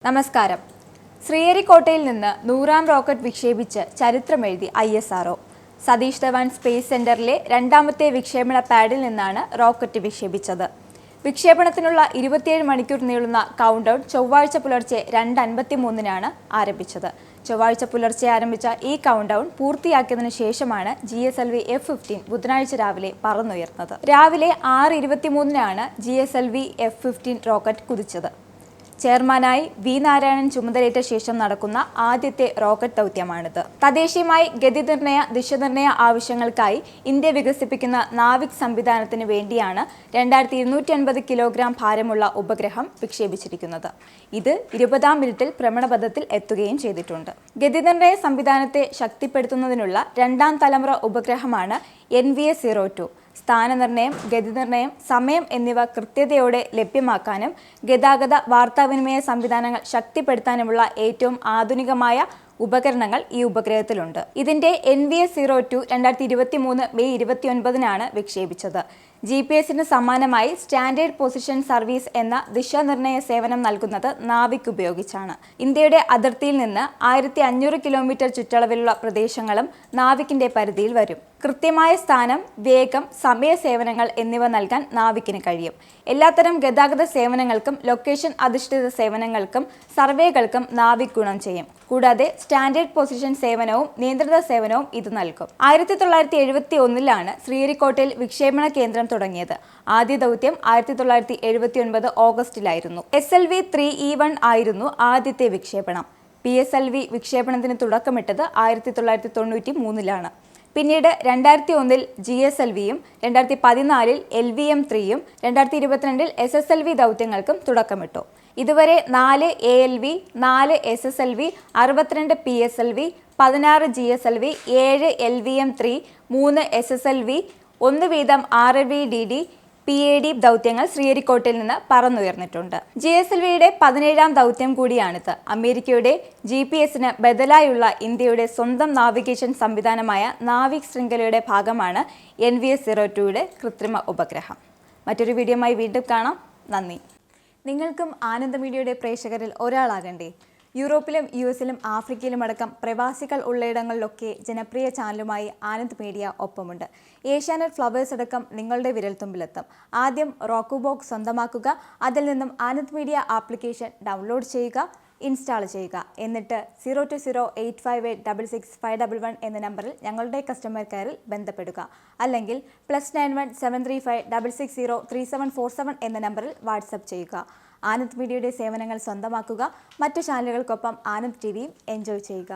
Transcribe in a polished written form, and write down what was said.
നമസ്കാരം. ശ്രീഹരിക്കോട്ടയിൽ നിന്ന് 100ാം റോക്കറ്റ് വിക്ഷേപിച്ച് ചരിത്രമെഴുതി ISRO. സതീഷ് ധവാൻ സ്പേസ് സെന്ററിലെ രണ്ടാമത്തെ വിക്ഷേപണ പാഡിൽ നിന്നാണ് റോക്കറ്റ് വിക്ഷേപിച്ചത്. വിക്ഷേപണത്തിനുള്ള 27 മണിക്കൂർ നീളുന്ന കൗണ്ട് ഡൗൺ ചൊവ്വാഴ്ച പുലർച്ചെ 2:53 ആരംഭിച്ചത്. ചൊവ്വാഴ്ച പുലർച്ചെ ആരംഭിച്ച ഈ കൗണ്ട് ഡൗൺ പൂർത്തിയാക്കിയതിനു ശേഷമാണ് GSLV F-15 ബുധനാഴ്ച രാവിലെ പറന്നുയർന്നത്. രാവിലെ 6:23 GSLV F-15 റോക്കറ്റ് കുതിച്ചത്. ചെയർമാനായി V. നാരായണൻ ചുമതലയേറ്റ ശേഷം നടക്കുന്ന ആദ്യത്തെ റോക്കറ്റ് ദൗത്യമാണിത്. തദ്ദേശീയമായി ഗതിനിർണയ, ദിശനിർണയ ആവശ്യങ്ങൾക്കായി ഇന്ത്യ വികസിപ്പിക്കുന്ന നാവിക് സംവിധാനത്തിന് വേണ്ടിയാണ് 2250 കിലോഗ്രാം ഭാരമുള്ള ഉപഗ്രഹം വിക്ഷേപിച്ചിരിക്കുന്നത്. ഇത് 20ാം മിനിറ്റിൽ ഭ്രമണപഥത്തിൽ എത്തുകയും ചെയ്തിട്ടുണ്ട്. ഗതിനിർണയ സംവിധാനത്തെ ശക്തിപ്പെടുത്തുന്നതിനുള്ള രണ്ടാം തലമുറ ഉപഗ്രഹമാണ് NVS-02. സ്ഥാനനിർണയം, ഗതിനിർണയം, സമയം എന്നിവ കൃത്യതയോടെ ലഭ്യമാക്കാനും ഗതാഗത വാർത്താവിനിമയ സംവിധാനങ്ങൾ ശക്തിപ്പെടുത്താനുമുള്ള ഏറ്റവും ആധുനികമായ ഉപകരണങ്ങൾ ഈ ഉപഗ്രഹത്തിലുണ്ട്. ഇതിന്റെ NVS-02 2023 മെയ് 29 വിക്ഷേപിച്ചത്. GPS-ന് സമാനമായി സ്റ്റാൻഡേർഡ് പൊസിഷൻ സർവീസ് എന്ന ദിശാനിർണയ സേവനം നൽകുന്നത് നാവിക് ഉപയോഗിച്ചാണ്. ഇന്ത്യയുടെ അതിർത്തിയിൽ നിന്ന് 1500 കിലോമീറ്റർ ചുറ്റളവിലുള്ള പ്രദേശങ്ങളും നാവിക്കിന്റെ പരിധിയിൽ വരും. കൃത്യമായ സ്ഥാനം, വേഗം, സമയ സേവനങ്ങൾ എന്നിവ നൽകാൻ നാവിക്കിന് കഴിയും. എല്ലാത്തരം ഗതാഗത സേവനങ്ങൾക്കും ലൊക്കേഷൻ അധിഷ്ഠിത സേവനങ്ങൾക്കും സർവേകൾക്കും നാവിക് ഗുണം ചെയ്യും. കൂടാതെ സ്റ്റാൻഡേർഡ് പൊസിഷൻ സേവനവും നിയന്ത്രിത സേവനവും ഇത് നൽകും. 1971 ശ്രീഹരിക്കോട്ടയിൽ വിക്ഷേപണ കേന്ദ്രം തുടങ്ങിയത്. ആദ്യ ദൗത്യം 1979 ഓഗസ്റ്റിലായിരുന്നു. SLV-3E1 ആയിരുന്നു ആദ്യത്തെ വിക്ഷേപണം. PSLV വിക്ഷേപണത്തിന് തുടക്കമിട്ടത് 1993. പിന്നീട് 2001 GSLV-യും 2014 LVM-3യും 2022 SSLV ദൗത്യങ്ങൾക്കും തുടക്കമിട്ടു. ഇതുവരെ 4 ALV, 4 SSLV, 62 PSLV, 16 GSLV, 7 LVM-3, 3 SSLV, 1 വീതം RLV-DD, PAD ദൗത്യങ്ങൾ ശ്രീഹരിക്കോട്ടയിൽ നിന്ന് പറന്നുയർന്നിട്ടുണ്ട്. GSLV-യുടെ 17ാം ദൗത്യം കൂടിയാണിത്. അമേരിക്കയുടെ GPS-ന് ബദലായുള്ള ഇന്ത്യയുടെ സ്വന്തം നാവിഗേഷൻ സംവിധാനമായ നാവിക് ശൃംഖലയുടെ ഭാഗമാണ് NVS-02യുടെ കൃത്രിമ ഉപഗ്രഹം. മറ്റൊരു വീഡിയോയുമായി വീണ്ടും കാണാം. നന്ദി. നിങ്ങൾക്കും ആനന്ദ് മീഡിയയുടെ പ്രേക്ഷകരിൽ ഒരാളാകണ്ടേ? യൂറോപ്പിലും US-ലും ആഫ്രിക്കയിലും അടക്കം പ്രവാസികൾ ഉള്ളയിടങ്ങളിലൊക്കെ ജനപ്രിയ ചാനലുമായി ആനന്ദ് മീഡിയ ഒപ്പമുണ്ട്. ഏഷ്യാനെറ്റ് ഫ്ലവേഴ്സ് അടക്കം നിങ്ങളുടെ വിരൽത്തുമ്പിലെത്തും. ആദ്യം റോക്കു ബോക്സ് സ്വന്തമാക്കുക. അതിൽ നിന്നും ആനന്ദ് മീഡിയ ആപ്ലിക്കേഷൻ ഡൗൺലോഡ് ചെയ്യുക, ഇൻസ്റ്റാൾ ചെയ്യുക. എന്നിട്ട് 02085866511 എന്ന നമ്പറിൽ ഞങ്ങളുടെ കസ്റ്റമർ കെയറിൽ ബന്ധപ്പെടുക. അല്ലെങ്കിൽ +91 735 660 3747 എന്ന നമ്പറിൽ വാട്സപ്പ് ചെയ്യുക. ആനന്ദ് മീഡിയയുടെ സേവനങ്ങൾ സ്വന്തമാക്കുക. മറ്റു ചാനലുകൾക്കൊപ്പം ആനന്ദ് TVയും എൻജോയ് ചെയ്യുക.